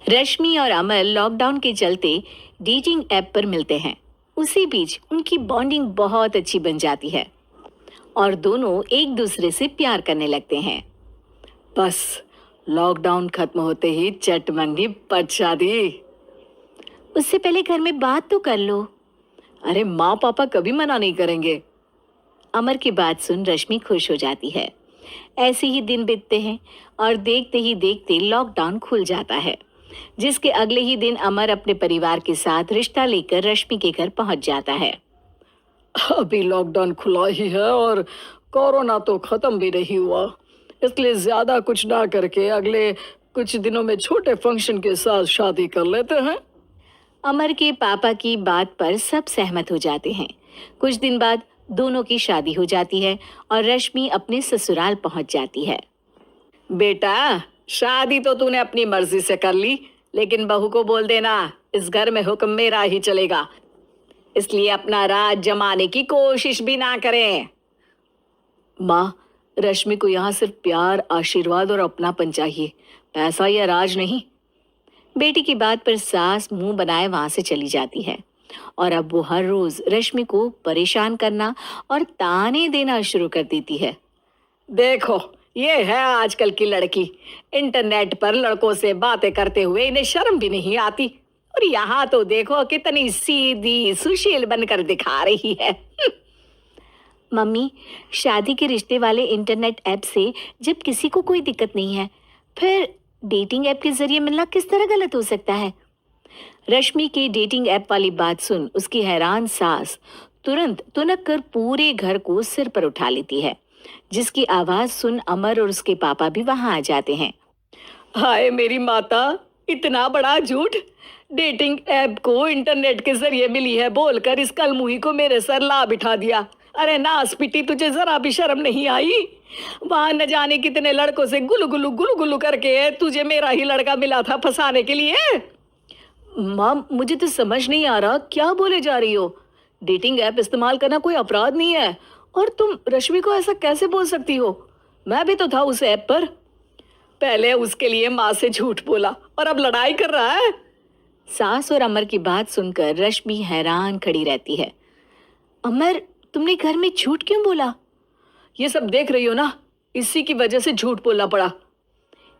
रश्मि और अमर लॉकडाउन के चलते डेटिंग ऐप पर मिलते हैं। उसी बीच उनकी बॉन्डिंग बहुत अच्छी बन जाती है और दोनों एक दूसरे से प्यार करने लगते हैं। बस लॉकडाउन खत्म होते ही चट मंगी पट शादी। उससे पहले घर में बात तो कर लो। अरे माँ पापा कभी मना नहीं करेंगे। अमर की बात सुन रश्मि खुश हो जाती है। ऐसे ही दिन बीतते हैं और देखते ही देखते लॉकडाउन खुल जाता है, जिसके अगले ही दिन अमर अपने परिवार के साथ रिश्ता लेकर रश्मि के घर पहुंच जाता है। अभी लॉकडाउन खुला ही है और कोरोना तो खत्म भी नहीं हुआ, इसलिए ज्यादा कुछ ना करके अगले कुछ दिनों में छोटे फंक्शन के साथ शादी कर लेते हैं। अमर के पापा की बात पर सब सहमत हो जाते हैं। कुछ दिन बाद दोनों की शादी हो जाती है और रश्मि अपने ससुराल पहुंच जाती है। बेटा, शादी तो तूने अपनी मर्जी से कर ली, लेकिन बहू को बोल देना इस घर में हुक्म मेरा ही चलेगा, इसलिए अपना राज जमाने की कोशिश भी ना करें। माँ, रश्मि को यहाँ सिर्फ प्यार, आशीर्वाद और अपनापन चाहिए, पैसा या राज नहीं। बेटी की बात पर सास मुंह बनाए वहां से चली जाती है और अब वो हर रोज रश्मि को परेशान करना और ताने देना शुरू कर देती है। देखो, ये है आजकल की लड़की, इंटरनेट पर लड़कों से बातें करते हुए इन्हें शर्म भी नहीं आती, और यहाँ तो देखो कितनी सीधी सुशील बनकर दिखा रही है। मम्मी, शादी के रिश्ते वाले इंटरनेट ऐप से जब किसी को कोई दिक्कत नहीं है, फिर डेटिंग ऐप के जरिए मिलना किस तरह गलत हो सकता है? रश्मि की डेटिंग ऐप वाली बात सुन उसकी हैरान सास तुरंत तुनक कर पूरे घर को सिर पर उठा लेती है, जिसकी आवाज सुन अमर और उसके पापा भी वहां आ जाते हैं। हाय मेरी माता, इतना बड़ा झूठ! डेटिंग ऐप को इंटरनेट के जरिए मिली है बोलकर इस कलमुही को मेरे सर ला बिठा दिया। अरे नास पिटी, तुझे जरा भी शर्म नहीं आई? वहां न जाने कितने लड़कों से गुलू गुलू करके तुझे मेरा ही लड़का मिला था फंसाने के लिए। माँ, मुझे तो समझ नहीं आ रहा क्या बोले जा रही हो। डेटिंग ऐप इस्तेमाल करना कोई अपराध नहीं है, और तुम रश्मि को ऐसा कैसे बोल सकती हो? मैं भी तो था उस ऐप पर। पहले उसके लिए माँ से झूठ बोला और अब लड़ाई कर रहा है। सास और अमर की बात सुनकर रश्मि हैरान खड़ी रहती है। अमर, तुमने घर में झूठ क्यों बोला? ये सब देख रही हो ना, इसी की वजह से झूठ बोलना पड़ा।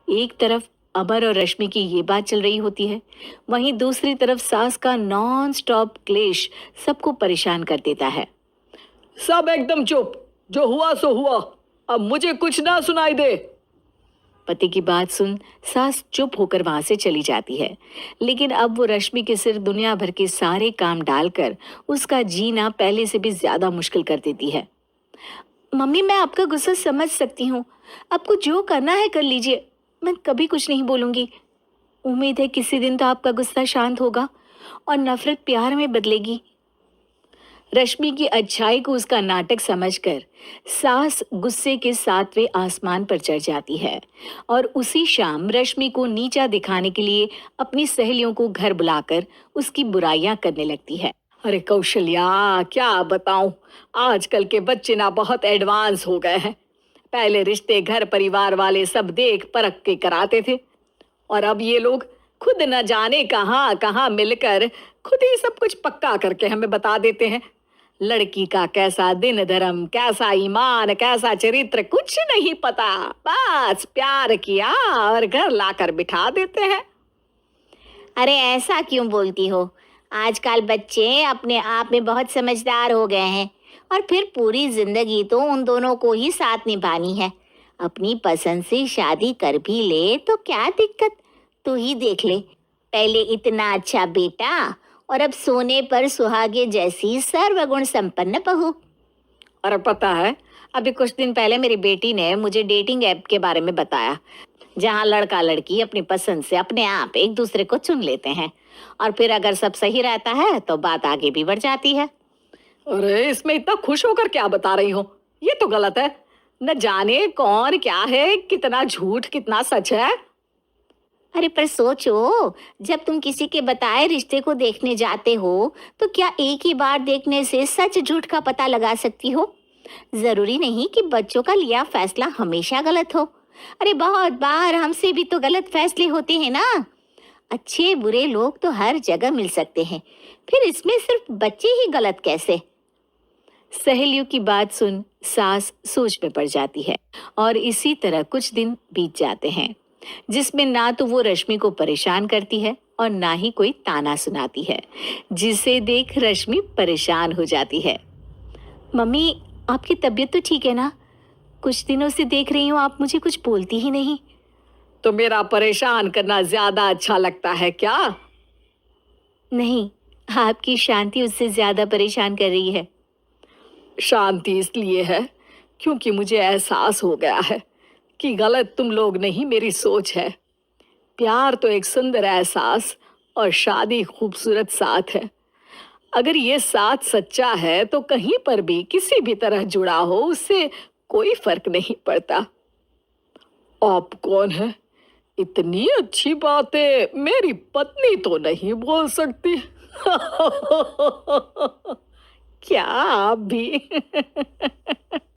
एक तरफ अमर और रश्मि की ये बात चल रही होती है, वहीं दूसरी तरफ सास का नॉन स्टॉप क्लेश सबको परेशान कर देता है। सब एकदम चुप, जो हुआ सो हुआ, अब मुझे कुछ ना सुनाई दे। पति की बात सुन सास चुप होकर वहां से चली जाती है, लेकिन अब वो रश्मि के सिर दुनिया भर के सारे काम डालकर उसका जीना पहले से भी ज्यादा मुश्किल कर देती है। मम्मी, मैं आपका गुस्सा समझ सकती हूँ, आपको जो करना है कर लीजिए, मैं कभी कुछ नहीं बोलूंगी। उम्मीद है किसी दिन तो आपका गुस्सा शांत होगा और नफरत प्यार में बदलेगी। रश्मि की अच्छाई को उसका नाटक समझकर सास गुस्से के 7वें आसमान पर चढ़ जाती है और उसी शाम रश्मि को नीचा दिखाने के लिए अपनी सहेलियों को घर बुलाकर उसकी बुराइयां करने लगती है। अरे कौशल्या, क्या बताऊं, आजकल के बच्चे ना बहुत एडवांस हो गए हैं। पहले रिश्ते घर परिवार वाले सब देख परख के कराते थे, और अब ये लोग खुद न जाने कहाँ कहाँ मिलकर खुद ही सब कुछ पक्का करके हमें बता देते हैं। लड़की का कैसा दिन धर्म, कैसा ईमान, कैसा चरित्र कुछ नहीं पता, बस प्यार किया और घर लाकर बिठा देते हैं। अरे ऐसा क्यों बोलती हो? आजकल बच्चे अपने आप में बहुत समझदार हो गए हैं, और फिर पूरी जिंदगी तो उन दोनों को ही साथ निभानी है। अपनी पसंद से शादी कर भी ले तो क्या दिक्कत? तू ही देख ले, पहले इतना अच्छा बेटा और अब सोने पर सुहागे जैसी सर्वगुण संपन्न बहू। और पता है, अभी कुछ दिन पहले मेरी बेटी ने मुझे डेटिंग ऐप के बारे में बताया, जहाँ लड़का लड़की अपनी पसंद से अपने आप एक दूसरे को चुन लेते हैं, और फिर अगर सब सही रहता है तो बात आगे भी बढ़ जाती है। अरे इसमें इतना खुश होकर क्या बता रही हो? ये तो गलत है। न जाने कौन क्या है, कितना झूठ कितना सच है। अरे पर सोचो, जब तुम किसी के बताए रिश्ते को देखने जाते हो तो क्या एक ही बार देखने से सच झूठ का पता लगा सकती हो? जरूरी नहीं कि बच्चों का लिया फैसला हमेशा गलत हो। अरे बहुत बार हमसे भी तो गलत फैसले होते हैं ना। अच्छे बुरे लोग तो हर जगह मिल सकते हैं, फिर इसमें सिर्फ बच्चे ही गलत कैसे? सहेलियों की बात सुन सास सोच में पड़ जाती है और इसी तरह कुछ दिन बीत जाते हैं जिसमें ना तो वो रश्मि को परेशान करती है और ना ही कोई ताना सुनाती है, जिसे देख रश्मि परेशान हो जाती है। मम्मी, आपकी तबीयत तो ठीक है ना? कुछ दिनों से देख रही हूँ आप मुझे कुछ बोलती ही नहीं। तो मेरा परेशान करना ज्यादा अच्छा लगता है क्या? नहीं, आपकी शांति उससे ज्यादा परेशान कर रही है। शांति इसलिए है क्योंकि मुझे एहसास हो गया है कि गलत तुम लोग नहीं, मेरी सोच है। प्यार तो एक सुंदर एहसास और शादी खूबसूरत साथ है। अगर ये साथ सच्चा है तो कहीं पर भी किसी भी तरह जुड़ा हो उससे कोई फर्क नहीं पड़ता। आप कौन है? इतनी अच्छी बातें मेरी पत्नी तो नहीं बोल सकती। क्या आप भी?